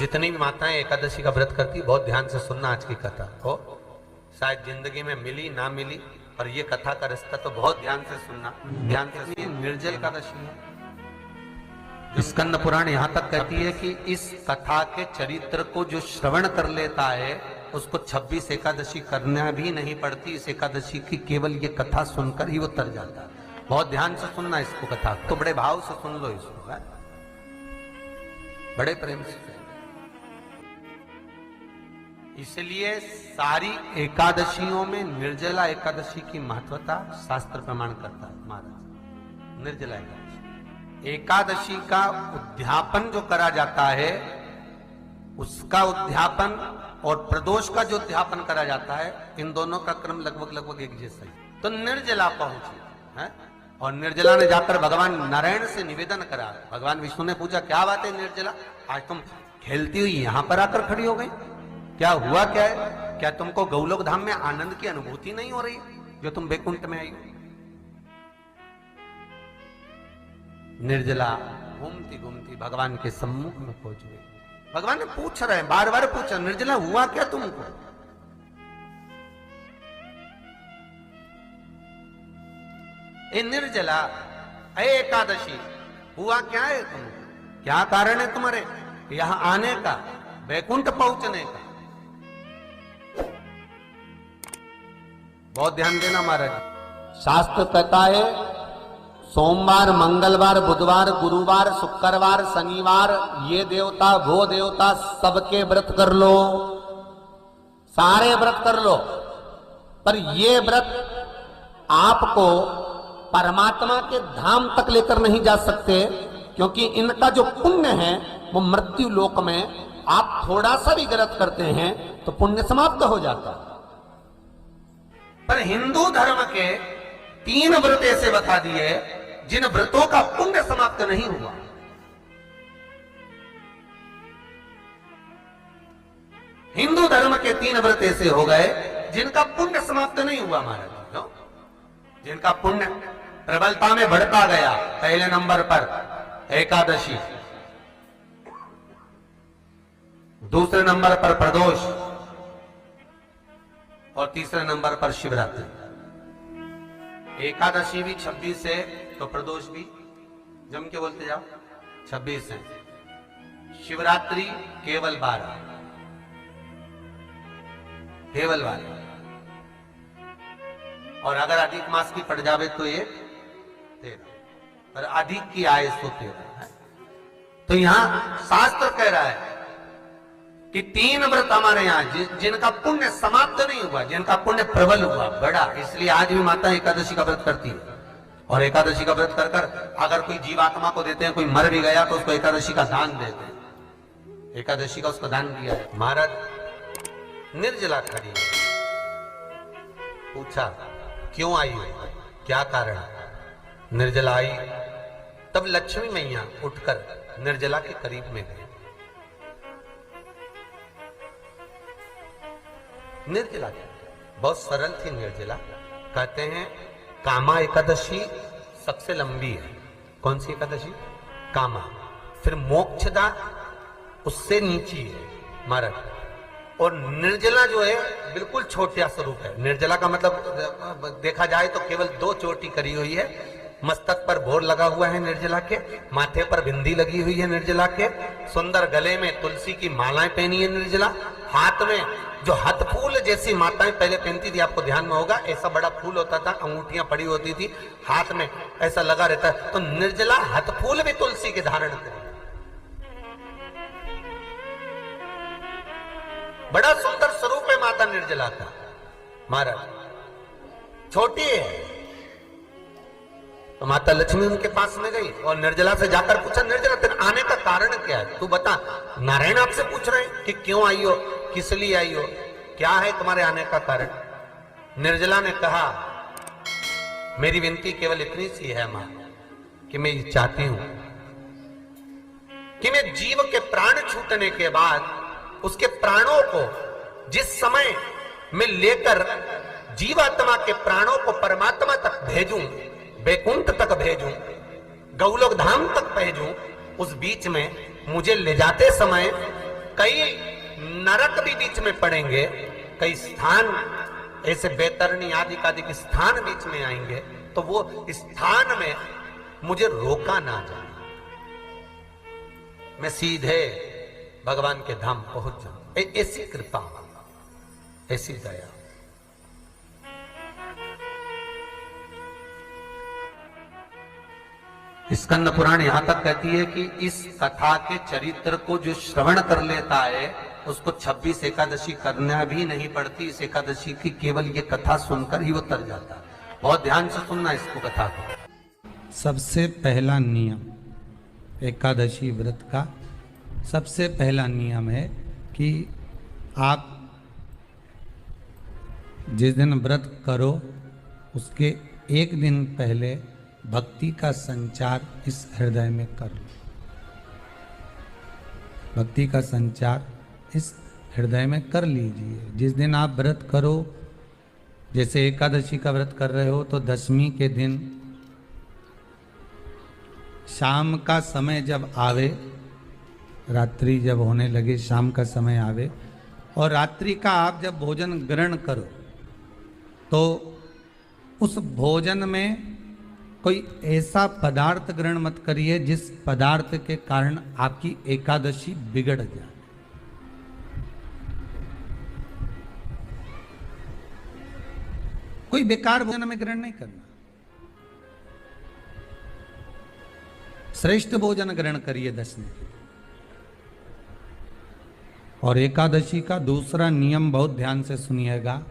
जितनी भी माताएं एकादशी का व्रत करती बहुत ध्यान से सुनना आज की कथा को, शायद जिंदगी में मिली ना मिली, और ये कथा का रिश्ता तो बहुत ध्यान से सुनना, ध्यान से। निर्जल एकादशी है। स्कंद पुराण यहां तक कहती है कि इस कथा के चरित्र को जो श्रवण कर लेता है उसको 26 एकादशी करना भी नहीं पड़ती। इस एकादशी की केवल ये कथा सुनकर ही वो तर जाता है। बहुत ध्यान से सुनना इसको, कथा तो बड़े भाव से सुन लो इसको, है? बड़े प्रेम से। इसलिए सारी एकादशियों में निर्जला एकादशी की महत्वता शास्त्र प्रमाण करता है महाराज। निर्जला एकादशी का उद्यापन जो करा जाता है, उसका उद्यापन और प्रदोष का जो उद्यापन करा जाता है, इन दोनों का क्रम लगभग एक जैसा ही। तो निर्जला पहुंची है, और निर्जला ने जाकर भगवान नारायण से निवेदन करा। भगवान विष्णु ने पूछा, क्या बात है निर्जला, आज तुम खेलती हुई यहां पर आकर खड़ी हो गई, क्या हुआ क्या है? क्या तुमको गौलोक धाम में आनंद की अनुभूति नहीं हो रही जो तुम बैकुंठ में आई हो? निर्जला घूमती घूमती भगवान के सम्मुख में पहुंच गई। भगवान ने पूछ रहे हैं, बार बार पूछा, निर्जला हुआ क्या तुमको? ए निर्जला, ए एकादशी, हुआ क्या है तुमको? क्या कारण है तुम्हारे यहां आने का, बैकुंठ पहुंचने का? बहुत ध्यान देना महाराज। शास्त्र कहता है सोमवार, मंगलवार, बुधवार, गुरुवार, शुक्रवार, शनिवार, ये देवता वो देवता सबके व्रत कर लो, सारे व्रत कर लो, पर ये व्रत आपको परमात्मा के धाम तक लेकर नहीं जा सकते, क्योंकि इनका जो पुण्य है वो मृत्यु लोक में आप थोड़ा सा भी व्रत करते हैं तो पुण्य समाप्त हो जाता है। पर हिंदू धर्म के 3 व्रत ऐसे बता दिए जिन व्रतों का पुण्य समाप्त नहीं हुआ। हिंदू धर्म के 3 व्रत ऐसे हो गए जिनका पुण्य समाप्त नहीं हुआ महाराज। जिनका पुण्य प्रबलता में बढ़ता गया। पहले नंबर पर एकादशी, दूसरे नंबर पर प्रदोष, और तीसरे नंबर पर शिवरात्रि। एकादशी भी 26 है तो प्रदोष भी जम के बोलते जाओ 26 है। शिवरात्रि केवल 12, केवल 12, और अगर अधिक मास की पड़ जावे तो ये 13, और अधिक की आय तो 13 है। तो यहां शास्त्र कह रहा है कि 3 व्रत हमारे यहाँ जिनका पुण्य समाप्त नहीं हुआ, जिनका पुण्य प्रबल हुआ, बड़ा। इसलिए आज भी माता एकादशी का व्रत करती है, और एकादशी का व्रत कर कर अगर कोई जीवात्मा को देते हैं, कोई मर भी गया तो उसको एकादशी का दान देते हैं। एकादशी का उसको दान किया है। महाराज निर्जला खड़ी पूछा, क्यों आई हो, क्या कारण? निर्जला आई तब लक्ष्मी मैया उठकर निर्जला के करीब में गई। निर्जला बहुत सरल थी निर्जला। कहते हैं कामा एकादशी सबसे लंबी है। कौन सी एकादशी? कामा। फिर मोक्षदा उससे नीची है महाराज। और निर्जला जो है बिल्कुल छोटा स्वरूप है। निर्जला का मतलब देखा जाए तो केवल 2 चोटी करी हुई है। मस्तक पर भोर लगा हुआ है निर्जला के, माथे पर बिंदी लगी हुई है निर्जला के, सुंदर गले में तुलसी की मालाएं पहनी है निर्जला, हाथ में जो हाथ फूल जैसी माताएं पहले पहनती थी, आपको ध्यान में होगा, ऐसा बड़ा फूल होता था, अंगूठियां पड़ी होती थी, हाथ में ऐसा लगा रहता है। तो निर्जला हाथ फूल भी तुलसी के धारण करी। बड़ा सुंदर स्वरूप है माता निर्जला का महाराज। छोटी है तो माता लक्ष्मी उनके पास में गई और निर्जला से जाकर पूछा, निर्जला तेरे आने का कारण क्या है, तू बता। नारायण आपसे पूछ रहे हैं कि क्यों आई हो, किस लिए आई हो, क्या है तुम्हारे आने का कारण? निर्जला ने कहा, मेरी विनती केवल इतनी सी है मां, कि मैं ये चाहती हूं कि मैं जीव के प्राण छूटने के बाद उसके प्राणों को जिस समय मैं लेकर जीवात्मा के प्राणों को परमात्मा तक भेजूं, बैकुंठ तक भेजूं, गौलोक धाम तक भेजूं, उस बीच में मुझे ले जाते समय कई नरक भी बीच में पड़ेंगे, कई स्थान ऐसे बैतरणी आदि के स्थान बीच में आएंगे, तो वो स्थान में मुझे रोका ना जाए, मैं सीधे भगवान के धाम पहुंच जाऊं। ऐसी कृपा, ऐसी दया। स्कंद पुराण यहां तक कहती है कि इस कथा के चरित्र को जो श्रवण कर लेता है उसको 26 एकादशी करना भी नहीं पड़ती। इस एकादशी की केवल ये कथा सुनकर ही वो तर जाता है। बहुत ध्यान से सुनना इसको, कथा को। सबसे पहला नियम एकादशी व्रत का, सबसे पहला नियम है कि आप जिस दिन व्रत करो उसके एक दिन पहले भक्ति का संचार इस हृदय में कर लो। भक्ति का संचार इस हृदय में कर लीजिए। जिस दिन आप व्रत करो, जैसे एकादशी का व्रत कर रहे हो तो दशमी के दिन शाम का समय जब आवे, रात्रि जब होने लगे, शाम का समय आवे और रात्रि का आप जब भोजन ग्रहण करो तो उस भोजन में कोई ऐसा पदार्थ ग्रहण मत करिए जिस पदार्थ के कारण आपकी एकादशी बिगड़ जाए। कोई बेकार भोजन में ग्रहण नहीं करना, श्रेष्ठ भोजन ग्रहण करिए दशमी के। और एकादशी का दूसरा नियम बहुत ध्यान से सुनिएगा।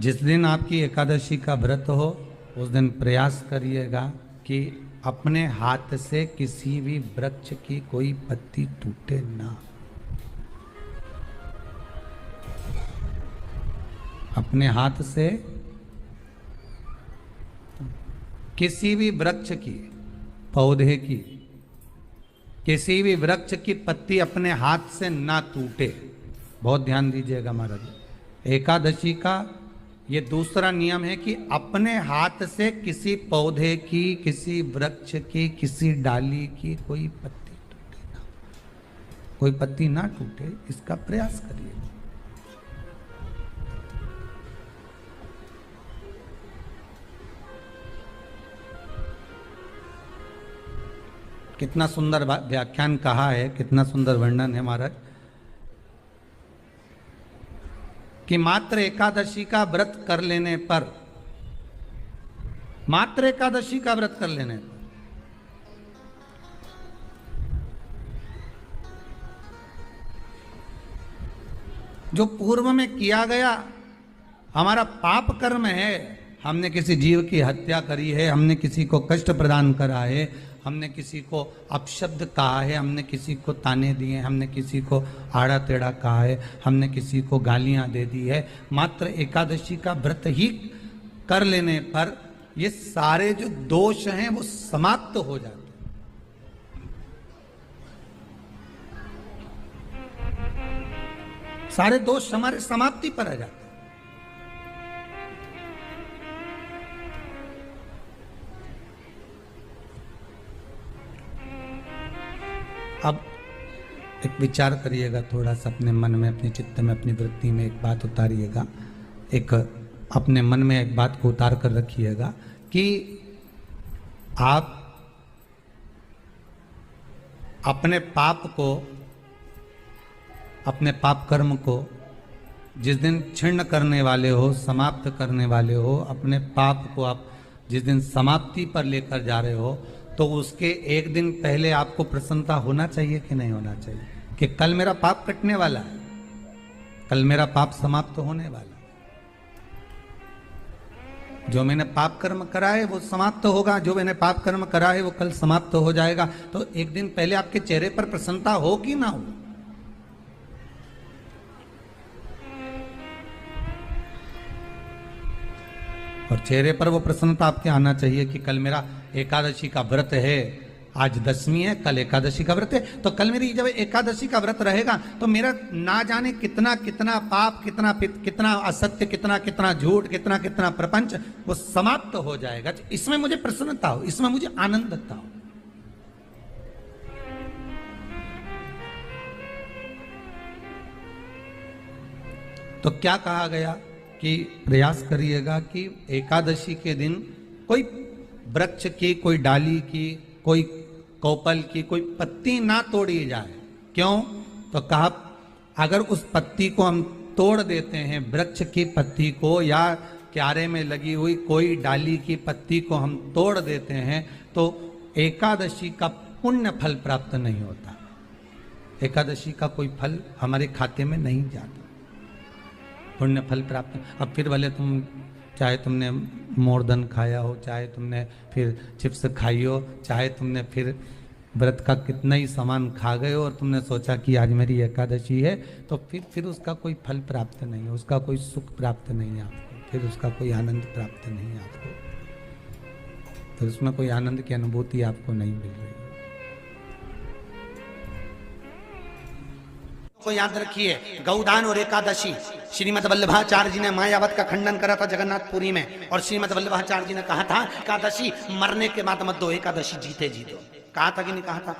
जिस दिन आपकी एकादशी का व्रत हो उस दिन प्रयास करिएगा कि अपने हाथ से किसी भी वृक्ष की कोई पत्ती टूटे ना। अपने हाथ से किसी भी वृक्ष की, पौधे की, किसी भी वृक्ष की पत्ती अपने हाथ से ना टूटे। बहुत ध्यान दीजिएगा महाराज। एकादशी का ये दूसरा नियम है कि अपने हाथ से किसी पौधे की, किसी वृक्ष की, किसी डाली की कोई पत्ती टूटे ना, कोई पत्ती ना टूटे, इसका प्रयास करिए। कितना सुंदर व्याख्यान कहा है, कितना सुंदर वर्णन है महाराज कि मात्र एकादशी का व्रत कर लेने पर, मात्र एकादशी का व्रत कर लेने पर जो पूर्व में किया गया हमारा पाप कर्म है, हमने किसी जीव की हत्या करी है, हमने किसी को कष्ट प्रदान करा है, हमने किसी को अपशब्द कहा है, हमने किसी को ताने दिए, हमने किसी को आड़ा टेढ़ा कहा है, हमने किसी को गालियां दे दी है, मात्र एकादशी का व्रत ही कर लेने पर ये सारे जो दोष हैं वो समाप्त हो जाते हैं। सारे दोष हमारे समाप्ति पर आ जाते हैं। अब एक विचार करिएगा थोड़ा सा अपने मन में, अपने चित्त में, अपनी वृत्ति में एक बात उतारिएगा। एक अपने मन में एक बात को उतार कर रखिएगा कि आप अपने पाप को, अपने पाप कर्म को जिस दिन क्षीण करने वाले हो, समाप्त करने वाले हो, अपने पाप को आप जिस दिन समाप्ति पर लेकर जा रहे हो, तो उसके एक दिन पहले आपको प्रसन्नता होना चाहिए कि नहीं होना चाहिए कि कल मेरा पाप कटने वाला है, कल मेरा पाप समाप्त होने वाला है। जो मैंने पाप कर्म करा है वो समाप्त होगा, जो मैंने पाप कर्म करा है वो कल समाप्त हो जाएगा। तो एक दिन पहले आपके चेहरे पर प्रसन्नता हो कि ना हो? और चेहरे पर वो प्रसन्नता आपके आना चाहिए कि कल मेरा एकादशी का व्रत है, आज दशमी है, कल एकादशी का व्रत है, तो कल मेरी जब एकादशी का व्रत रहेगा तो मेरा ना जाने कितना कितना पाप, कितना असत्य, कितना झूठ, कितना प्रपंच वो समाप्त हो जाएगा। इसमें मुझे प्रसन्नता हो, इसमें मुझे आनंदता हो। तो क्या कहा गया कि प्रयास करिएगा कि एकादशी के दिन कोई वृक्ष की, कोई डाली की, कोई कोपल की कोई पत्ती ना तोड़ी जाए। क्यों? तो कहा अगर उस पत्ती को हम तोड़ देते हैं, वृक्ष की पत्ती को या क्यारे में लगी हुई कोई डाली की पत्ती को हम तोड़ देते हैं, तो एकादशी का पुण्य फल प्राप्त नहीं होता। एकादशी का कोई फल हमारे खाते में नहीं जाता, पुण्य फल प्राप्त। अब फिर भले तुम चाहे तुमने मोरधन खाया हो, चाहे तुमने फिर चिप्स खाई हो, चाहे तुमने फिर व्रत का कितना ही सामान खा गए हो और तुमने सोचा कि आज मेरी एकादशी है, तो फिर उसका कोई फल प्राप्त नहीं है, उसका कोई सुख प्राप्त नहीं है आपको, फिर उसका कोई आनंद प्राप्त नहीं है आपको, फिर उसमें कोई आनंद की अनुभूति आपको नहीं मिल रही। को याद रखिए, गौदान और एकादशी, श्रीमद वल्लभाचार्य जी ने मायावत का खंडन करा था जगन्नाथपुरी में, और श्रीमद वल्लभाचार्य जी ने कहा था एकादशी मरने के बाद मत दो, एकादशी जीते जी दो। कहा था कि नहीं कहा था?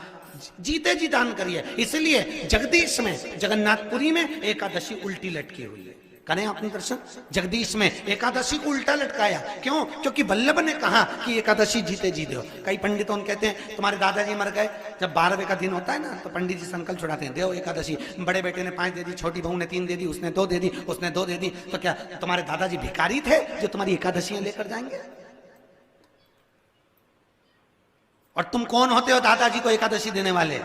जीते जी दान करिए। इसलिए जगदीश में, जगन्नाथपुरी में एकादशी उल्टी लटकी हुई है। करें आपने दर्शन? जगदीश में एकादशी को उल्टा लटकाया। क्यों? क्योंकि वल्लभ ने कहा कि एकादशी जीते जी दो। कई पंडितों कहते हैं तुम्हारे दादाजी मर गए, जब 12वें का दिन होता है ना, तो पंडित जी संकल्प छुड़ाते हैं, दो एकादशी। बड़े बेटे ने 5 दे दी, छोटी बहू ने 3 दे दी, उसने 2 दे दी, उसने 2 दे दी। तो क्या तुम्हारे दादाजी भिखारी थे जो तुम्हारी एकादशियां लेकर जाएंगे? और तुम कौन होते हो दादाजी को एकादशी देने वाले?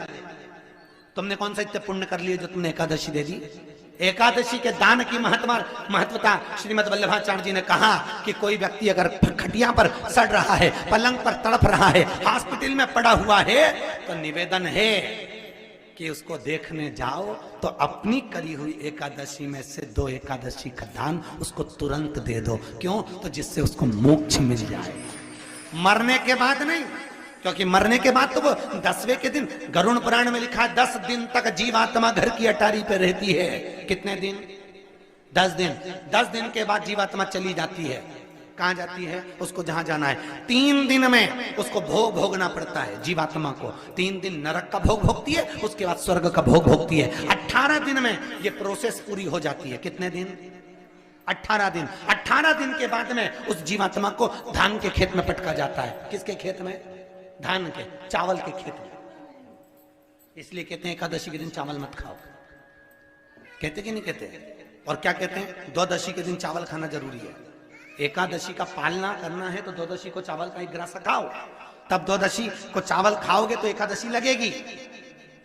तुमने कौन सा इतने पुण्य कर लिए जो तुमने एकादशी दे दी? एकादशी के दान की महत्वता श्रीमद वल्लभाचार्य जी ने कहा कि कोई व्यक्ति अगर खटिया पर सड़ रहा है, पलंग पर तड़प रहा है, हॉस्पिटल में पड़ा हुआ है, तो निवेदन है कि उसको देखने जाओ तो अपनी करी हुई एकादशी में से 2 एकादशी का दान उसको तुरंत दे दो। क्यों? तो जिससे उसको मोक्ष मिल जाए, मरने के बाद नहीं। क्योंकि मरने के बाद तो वो 10वें के दिन, गरुड़ पुराण में लिखा है 10 दिन तक जीवात्मा घर की अटारी पे रहती है। कितने दिन? 10 दिन। 10 दिन के बाद जीवात्मा चली जाती है। कहां जाती है? उसको जहां जाना है। 3 दिन में उसको भोग भोगना पड़ता है जीवात्मा को। 3 दिन नरक का भोग भोगती है, उसके बाद स्वर्ग का भोग भोगती है। 18 दिन में ये प्रोसेस पूरी हो जाती है। कितने दिन? 18 दिन। 18 दिन के बाद में उस जीवात्मा को धान के खेत में पटका जाता है। किसके खेत में? धान के, चावल के खेत में। इसलिए कहते हैं एकादशी के दिन चावल मत खाओ। कहते कि नहीं कहते? और क्या कहते हैं? द्वादशी के दिन चावल खाना जरूरी है। एकादशी का पालना करना है तो द्वादशी को चावल का 1 गिलास खाओ, तब द्वादशी को चावल खाओगे तो एकादशी लगेगी।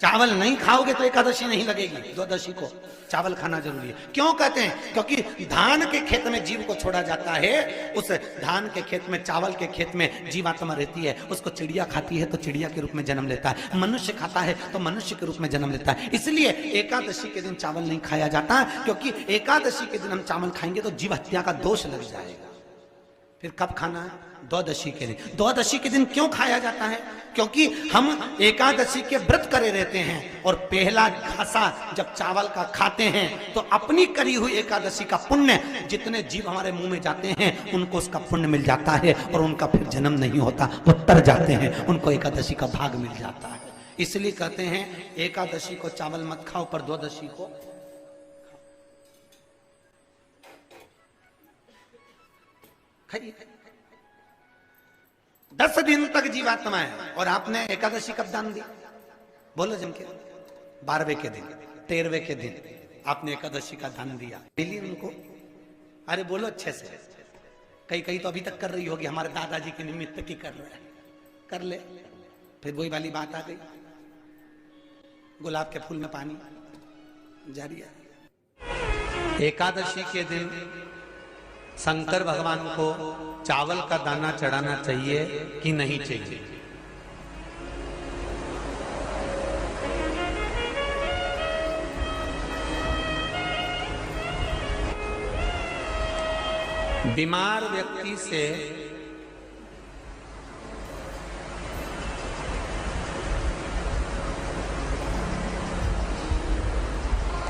चावल नहीं खाओगे तो एकादशी नहीं लगेगी। द्वादशी को चावल खाना जरूरी है। क्यों कहते हैं? क्योंकि धान के खेत में जीव को छोड़ा जाता है, उस धान के खेत में, चावल के खेत में जीवात्मा रहती है। उसको चिड़िया खाती है तो चिड़िया के रूप में जन्म लेता है, मनुष्य खाता है तो मनुष्य के रूप में जन्म लेता है। इसलिए एकादशी के दिन चावल नहीं खाया जाता, क्योंकि एकादशी के दिन हम चावल खाएंगे तो जीव हत्या का दोष लग जाएगा। फिर कब खाना है? द्वादशी के दिन। द्वादशी के दिन क्यों खाया जाता है? क्योंकि हम एकादशी के व्रत करे रहते हैं, और पहला घासा जब चावल का खाते हैं तो अपनी करी हुई एकादशी का पुण्य, जितने जीव हमारे मुंह में जाते हैं उनको उसका पुण्य मिल जाता है, और उनका फिर जन्म नहीं होता, वो तर जाते हैं, उनको एकादशी का भाग मिल जाता है। इसलिए कहते हैं एकादशी को चावल मत खाओ, पर द्वादशी को खाइए। 10 दिन तक जीवात्मा है, और आपने एकादशी कब दान दी? बोलो जम के। 12वें के दिन, 13वें के दिन आपने एकादशी का दान दिया। मिली उनको? अरे बोलो अच्छे से। कई तो अभी तक कर रही होगी, हमारे दादाजी के निमित्त की कर रहे हैं, कर ले। फिर वही वाली बात आ गई, गुलाब के फूल में पानी जारी है। एकादशी के दिन शंकर भगवान को चावल का दाना चढ़ाना चाहिए कि नहीं चाहिए? बीमार व्यक्ति से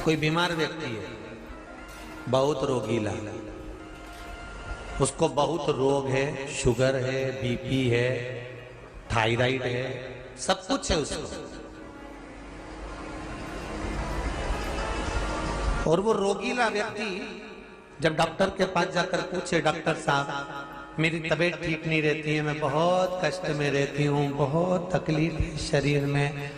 कोई बीमार व्यक्ति है, बहुत रोगीला, उसको बहुत रोग है, शुगर है, बीपी है, थायराइड है, सब कुछ है उसको। और वो रोगीला व्यक्ति जब डॉक्टर के पास जाकर पूछे, डॉक्टर साहब मेरी तबीयत ठीक नहीं रहती है, मैं बहुत कष्ट में रहती हूँ, बहुत तकलीफ है शरीर में,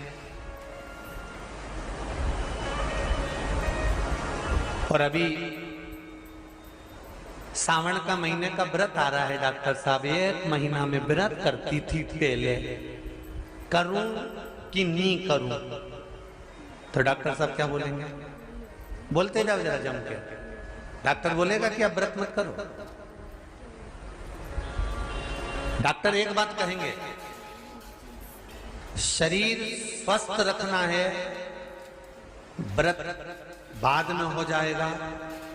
और अभी सावन का महीने का व्रत आ रहा है डॉक्टर साहब, 1 महीना में व्रत करती थी पहले, करूं कि नहीं करूं? तो डॉक्टर साहब क्या बोलेंगे? बोलते जाओ जरा जम के। डॉक्टर बोलेगा कि आप व्रत मत करो। डॉक्टर एक बात कहेंगे, शरीर स्वस्थ रखना है, व्रत बाद में हो जाएगा,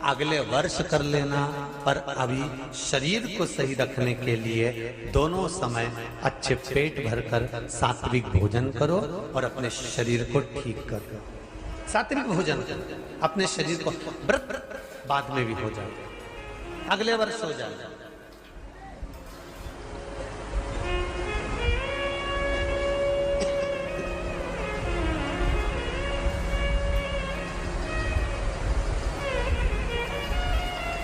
अगले वर्ष कर लेना, पर अभी शरीर को सही रखने के लिए दोनों समय अच्छे पेट भरकर सात्विक भोजन करो और अपने शरीर को ठीक करो। सात्विक भोजन करो, अपने शरीर को, व्रत बाद में भी हो जाएगा, अगले वर्ष हो जाएगा।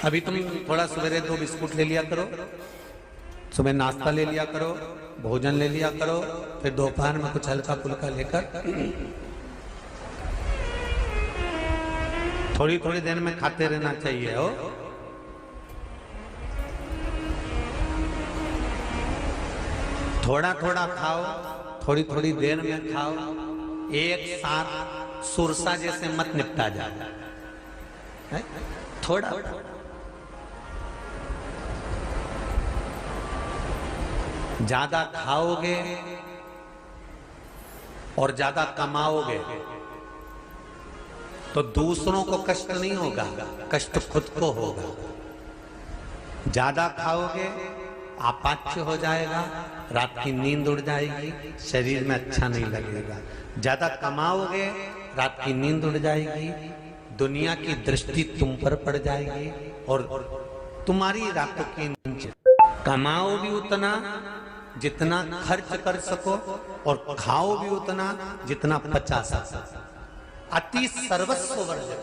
अभी तुम थोड़ा सवेरे 2 बिस्कुट ले लिया करो, सुबह नाश्ता ले लिया करो, भोजन ले लिया करो, फिर दोपहर में कुछ हल्का फुल्का लेकर थोड़ी थोड़ी देर में खाते रहना चाहिए हो। थोड़ा थोड़ा खाओ, थोड़ी थोड़ी देर में खाओ, एक साथ सुरसा जैसे मत निपटा जाए, थोड़ा ज्यादा खाओगे और ज्यादा कमाओगे तो दूसरों को कष्ट नहीं होगा, कष्ट खुद को होगा। ज्यादा खाओगे आपाच्य हो जाएगा, रात की नींद उड़ जाएगी, शरीर में अच्छा नहीं लगेगा। ज्यादा कमाओगे, रात की नींद उड़ जाएगी, दुनिया की दृष्टि तुम पर पड़ जाएगी और तुम्हारी रातों की नींद। कमाओ भी उतना जितना खर्च कर सको और खाओ भी उतना जितना पचा सको। अति सर्वस्व वर्जित।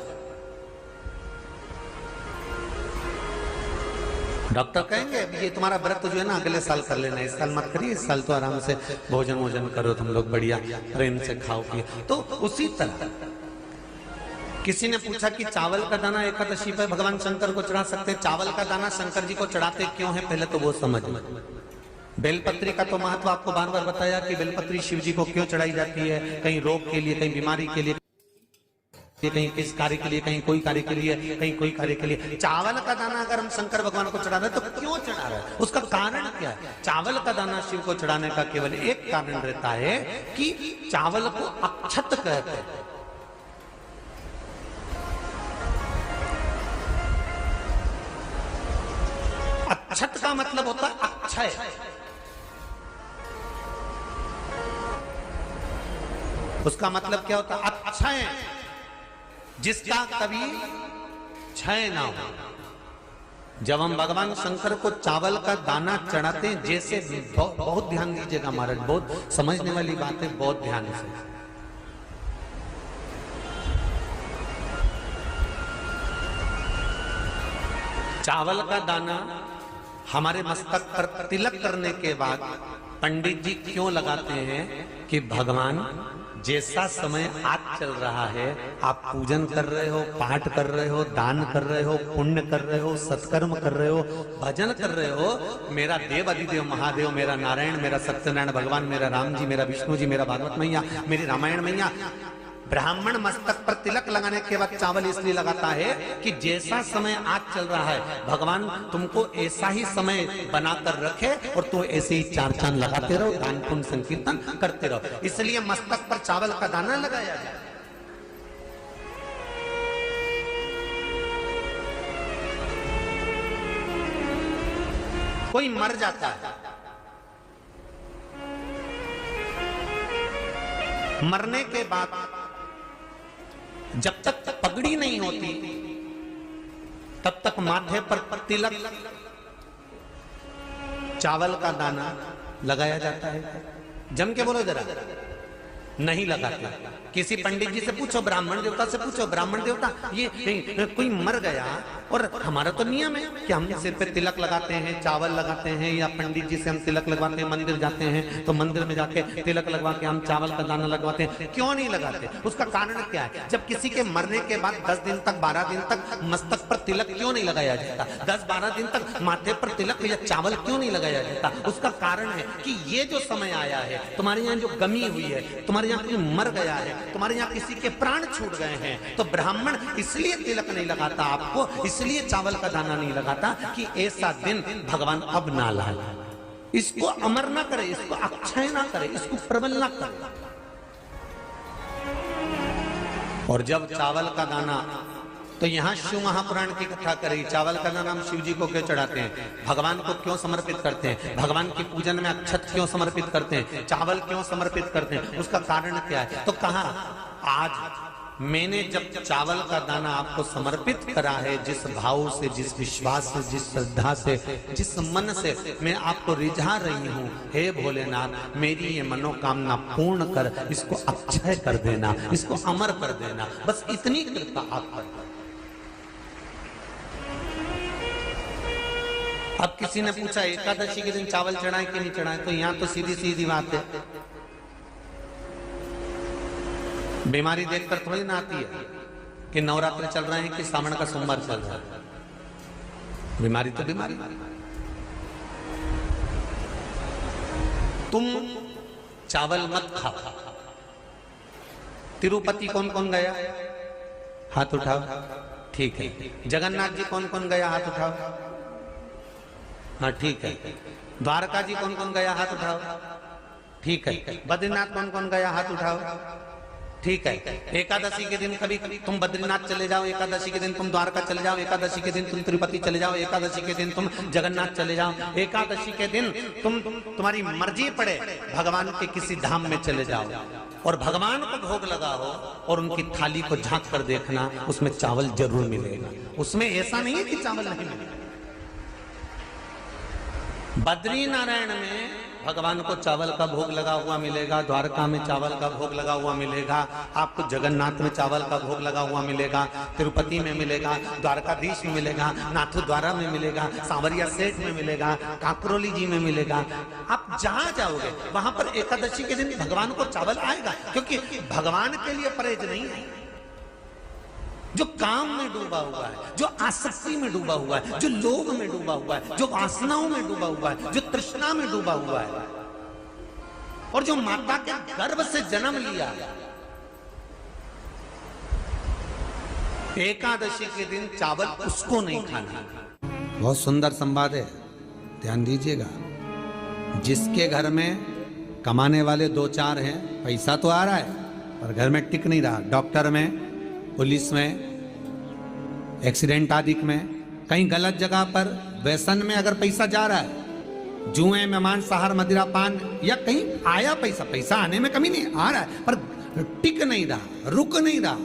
डॉक्टर कहेंगे ये तुम्हारा व्रत जो है ना अगले साल कर लेना, इस साल मत करिए, इस साल तो आराम से भोजन वोजन करो, तुम लोग बढ़िया प्रेम से खाओ पिए। तो उसी तरह किसी ने पूछा कि चावल का दाना एकादशी पर भगवान शंकर को चढ़ा सकते हैं? चावल का दाना शंकर जी को चढ़ाते क्यों है, पहले तो वो समझ लो। बेलपत्री का तो महत्व आपको बार बार बताया कि बेलपत्री शिव जी को क्यों चढ़ाई जाती है, कहीं रोग के लिए, कहीं बीमारी के लिए, कहीं किस कार्य के लिए, कहीं कोई कार्य के लिए, कहीं कोई कार्य के लिए। चावल का दाना अगर हम शंकर भगवान को चढ़ा रहे हैं तो क्यों चढ़ा रहे हैं, उसका कारण क्या है? चावल का दाना शिव को चढ़ाने का केवल एक कारण रहता है कि चावल को अक्षत कहते हैं। अक्षत का मतलब होता है अक्षय। उसका मतलब क्या होता है? अक्षय, जिसका कभी क्षय ना हो। जब हम भगवान शंकर को चावल का दाना चढ़ाते हैं, जैसे बहुत ध्यान दीजिएगा महाराज, बहुत समझने वाली बात है, बहुत ध्यान से। चावल का दाना हमारे मस्तक पर तिलक करने के बाद पंडित जी क्यों लगाते हैं कि भगवान जैसा समय आज चल रहा है, आप पूजन कर रहे हो, पाठ कर रहे हो, दान कर रहे हो, पुण्य कर रहे हो, सत्कर्म कर रहे हो, भजन कर रहे हो, मेरा देव अधिदेव महादेव, मेरा नारायण, मेरा सत्यनारायण भगवान, मेरा राम जी, मेरा विष्णु जी, मेरा भागवत मैया, मेरी रामायण मैया, ब्राह्मण मस्तक पर तिलक लगाने के बाद चावल इसलिए लगाता है कि जैसा समय आज चल रहा है, भगवान तुमको ऐसा ही समय बनाकर रखे और तो ऐसे ही 4 चांद लगाते रहो, दान पुण्य संकीर्तन करते रहो। इसलिए मस्तक पर चावल का दाना लगाया जाए। कोई मर जाता है, मरने के बाद जब तक पगड़ी नहीं होती तब तक माथे पर तिलक, चावल का दाना लगाया जाता है। जम के बोलो जरा, नहीं लगाते। किसी पंडित जी से पूछो, ब्राह्मण देवता से पूछो, ब्राह्मण देवता ये कोई मर गया, और हमारा तो नियम है कि हम सिर पे तिलक लगाते हैं, चावल लगाते हैं, या पंडित जी से हम तिलक लगवाते हैं, मंदिर जाते हैं तो मंदिर में जाके तिलक लगवा के हम चावल का दाना लगवाते हैं। क्यों नहीं लगाते? उसका कारण क्या है? जब किसी के मरने के बाद 10 दिन तक 12 दिन तक मस्तक पर तिलक क्यों नहीं लगाया जाता? 10-12 दिन तक माथे पर तिलक या चावल क्यों नहीं लगाया जाता? उसका कारण है कि ये जो समय आया है, तुम्हारे यहाँ जो गमी हुई है, तुम्हारे यहाँ कोई मर गया है, तुम्हारे यहाँ किसी के प्राण छूट गए हैं, तो ब्राह्मण इसलिए तिलक नहीं लगाता आपको, इसलिए चावल का दाना नहीं लगाता कि ऐसा दिन भगवान अब ना लाए, इसको अमर ना करे, इसको अक्षय ना करे, इसको प्रबल ना करे। और जब चावल का दाना, तो यहां शिव महापुराण की कथा करी, चावल का दाना हम शिव जी को क्यों चढ़ाते हैं, भगवान को क्यों समर्पित करते हैं, भगवान के पूजन में अक्षत क्यों समर्पित करते हैं, चावल क्यों समर्पित करते हैं, उसका कारण क्या है? तो कहा आज मैंने जब चावल का दाना आपको समर्पित करा है, जिस भाव से, जिस विश्वास से, जिस श्रद्धा से, जिस मन से मैं आपको रिझा रही हूं, हे भोलेनाथ मेरी ये मनोकामना पूर्ण कर, इसको अक्षय कर देना, इसको अमर कर देना, बस इतनी कृपा आप कर। अब किसी ने पूछा एकादशी के दिन चावल चढ़ाए कि नहीं चढ़ाए, तो यहां तो सीधी सीधी बात है, बीमारी देखकर थोड़ी ना आती है कि नवरात्र चल रहे हैं कि सावन का सोमवार चल रहा है, बीमारी तो बीमारी। तुम चावल मत खाओ। तिरुपति कौन कौन गया? हाथ उठाओ। ठीक है। जगन्नाथ जी कौन कौन गया? हाथ उठाओ। हाँ ठीक है। द्वारका जी कौन कौन गया? हाथ उठाओ। ठीक है। बद्रीनाथ कौन कौन गया? हाथ उठाओ। ठीक है। एकादशी के दिन कभी तुम बद्रीनाथ चले जाओ, एकादशी के दिन तुम द्वारका चले जाओ, एकादशी के दिन तुम तिरुपति चले जाओ, एकादशी के दिन तुम जगन्नाथ चले जाओ, एकादशी के दिन तुम्हारी मर्जी पड़े भगवान के किसी धाम में चले जाओ और भगवान को भोग लगाओ और उनकी थाली को झांक कर देखना, उसमें चावल जरूर मिलेगा। उसमें ऐसा नहीं है कि चावल नहीं मिलेगा। बद्री नारायण में भगवान को चावल का भोग लगा हुआ मिलेगा, द्वारका में चावल का भोग लगा हुआ मिलेगा, आपको जगन्नाथ में चावल का भोग लगा हुआ मिलेगा, तिरुपति में मिलेगा, द्वारकाधीश में मिलेगा, नाथू द्वारा में मिलेगा, सांवरिया सेठ में मिलेगा, काकरोली जी में मिलेगा। आप जहां जाओगे वहां पर एकादशी के दिन भगवान को चावल आएगा, क्योंकि भगवान के लिए परहेज नहीं है। जो काम में डूबा हुआ है, जो आसक्ति में डूबा हुआ है, जो लोभ में डूबा हुआ है, जो वासनाओं में डूबा हुआ है, जो तृष्णा में डूबा हुआ है, और जो माता के गर्भ से जन्म लिया, एकादशी के दिन चावल उसको नहीं खाना। बहुत सुंदर संवाद है, ध्यान दीजिएगा। जिसके घर में कमाने वाले 2-4 हैं, पैसा तो आ रहा है पर घर में टिक नहीं रहा, डॉक्टर में, पुलिस में, एक्सीडेंट आदि में, कहीं गलत जगह पर व्यसन में अगर पैसा जा रहा है, जुए में, मांसाहार, मदिरा पान, या कहीं आया पैसा आने में कमी नहीं, आ रहा है पर टिक नहीं रहा, रुक नहीं रहा,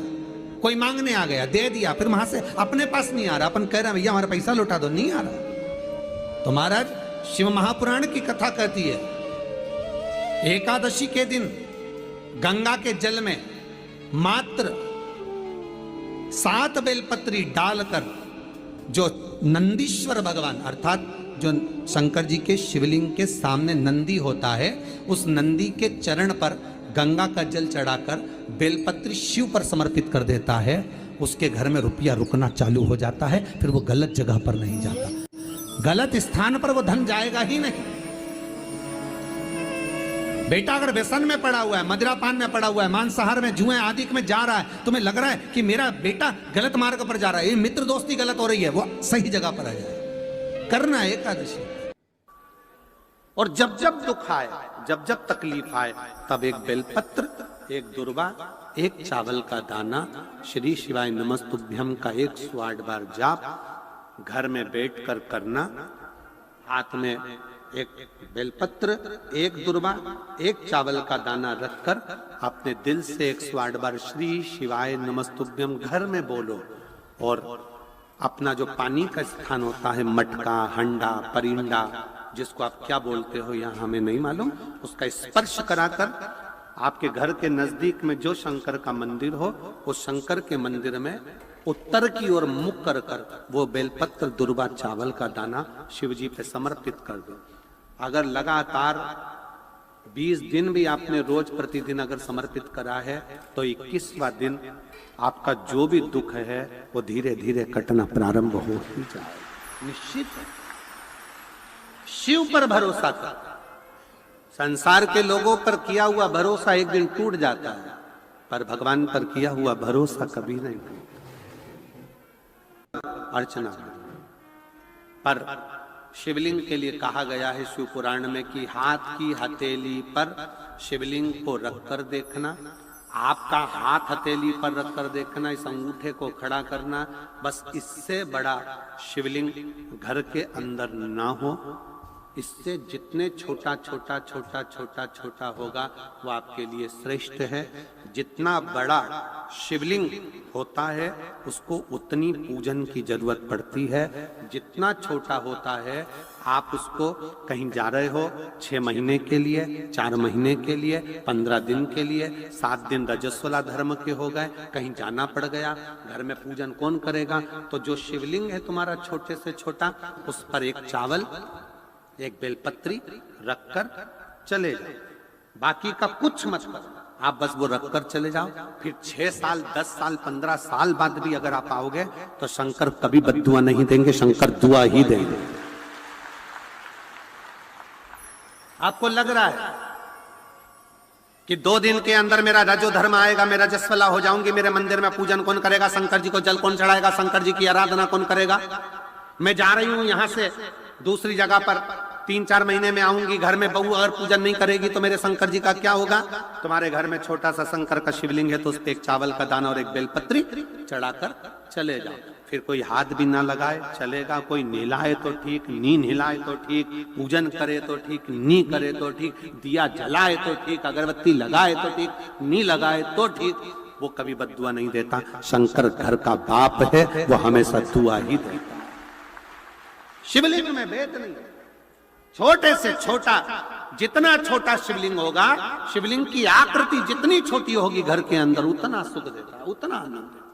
कोई मांगने आ गया, दे दिया, फिर वहां से अपने पास नहीं आ रहा, अपन कह रहे हैं भैया हमारा पैसा लौटा दो, नहीं आ रहा। तो महाराज शिव महापुराण की कथा कहती है, एकादशी के दिन गंगा के जल में मात्र 7 बेलपत्री डालकर जो नंदीश्वर भगवान अर्थात जो शंकर जी के शिवलिंग के सामने नंदी होता है, उस नंदी के चरण पर गंगा का जल चढ़ाकर बेलपत्री शिव पर समर्पित कर देता है, उसके घर में रुपया रुकना चालू हो जाता है, फिर वो गलत जगह पर नहीं जाता, गलत स्थान पर वो धन जाएगा ही नहीं। बेटा अगर व्यसन में पड़ा हुआ है, मदिरा पान में पड़ा हुआ है, मांसाहार में, जुए आदि में जा रहा है, तुम्हें लग रहा है कि मेरा बेटा गलत मार्ग पर जा रहा है, ये मित्र दोस्ती गलत हो रही है, वो सही जगह पर आ जाए, करना है एकादशी। और जब जब दुख आए, जब जब तकलीफ आए, तब एक बेलपत्र, एक दुर्वा, एक चावल का दाना, श्री शिवाय नमस्तुभ्यम का 108 बार जाप घर में बैठकर करना। हाथ में एक बेलपत्र, एक दुर्वा, एक चावल का दाना रखकर अपने दिल से 108 बार श्री शिवाय नमस्तुभ्यम घर में बोलो, और अपना जो पानी का स्थान होता है, मटका, हंडा, परिंडा, जिसको आप क्या बोलते हो यहाँ हमें नहीं मालूम, उसका स्पर्श कराकर आपके घर के नजदीक में जो शंकर का मंदिर हो, उस शंकर के मंदिर में उत्तर की ओर मुख कर कर वो बेलपत्र, दुर्वा, चावल का दाना शिव जी पे समर्पित कर दो। अगर लगातार 20 दिन भी आपने रोज प्रतिदिन अगर समर्पित करा है तो 21वां दिन आपका जो भी दुख है वो धीरे धीरे कटना प्रारंभ हो ही जाए। निश्चित है। शिव पर भरोसा कर। संसार के लोगों पर किया हुआ भरोसा एक दिन टूट जाता है, पर भगवान पर किया हुआ भरोसा कभी नहीं टूटता। अर्चना पर शिवलिंग के लिए कहा गया है शिव पुराण में कि हाथ की हथेली पर शिवलिंग को रखकर देखना, आपका हाथ हथेली पर रखकर देखना, इस अंगूठे को खड़ा करना, बस इससे बड़ा शिवलिंग घर के अंदर ना हो। इससे जितने छोटा छोटा छोटा छोटा छोटा होगा वो आपके लिए श्रेष्ठ है। जितना बड़ा शिवलिंग होता है उसको उतनी पूजन की जरूरत पड़ती है। जितना छोटा होता है, आप उसको कहीं जा रहे हो 6 महीने के लिए, 4 महीने के लिए, 15 दिन के लिए, 7 दिन रजस्वला धर्म के हो गए, कहीं जाना पड़ गया, घर में पूजन कौन करेगा? तो जो शिवलिंग है तुम्हारा छोटे से छोटा, उस पर एक चावल, एक बेलपत्री रखकर चले जाओ। बाकी का कुछ मत करो, आप बस वो रखकर चले जाओ। फिर 6 साल, 10 साल, 15 साल बाद भी अगर आप आओगे तो शंकर कभी बद्दुआ नहीं देंगे, शंकर दुआ ही देंगे। आपको लग रहा है कि 2 दिन के अंदर मेरा रजो धर्म आएगा, मैं रजस्वला हो जाऊंगी, मेरे मंदिर में पूजन कौन करेगा? शंकर जी को जल कौन चढ़ाएगा? शंकर जी की आराधना कौन करेगा? मैं जा रही हूं यहां से दूसरी जगह पर, 3-4 महीने में आऊंगी, घर में बहू अगर पूजन नहीं करेगी तो मेरे शंकर जी का क्या होगा? तुम्हारे घर में छोटा सा शंकर का शिवलिंग है तो उस पर एक चावल का दाना और एक बेलपत्री चढ़ाकर चले जाओ। फिर कोई हाथ भी ना लगाए चलेगा, कोई नहलाए तो ठीक, नी नहलाए तो ठीक, पूजन करे तो ठीक, नी करे तो ठीक, दिया जलाए तो ठीक, अगरबत्ती लगाए तो ठीक, नी लगाए तो ठीक, वो कभी बद्दुआ नहीं देता। शंकर घर का बाप है, वो हमेशा दुआ ही देता। शिवलिंग में भेद नहीं। छोटे से छोटा, जितना छोटा शिवलिंग होगा, शिवलिंग की आकृति जितनी छोटी होगी घर के अंदर, उतना सुख देता है, उतना आनंद देता है।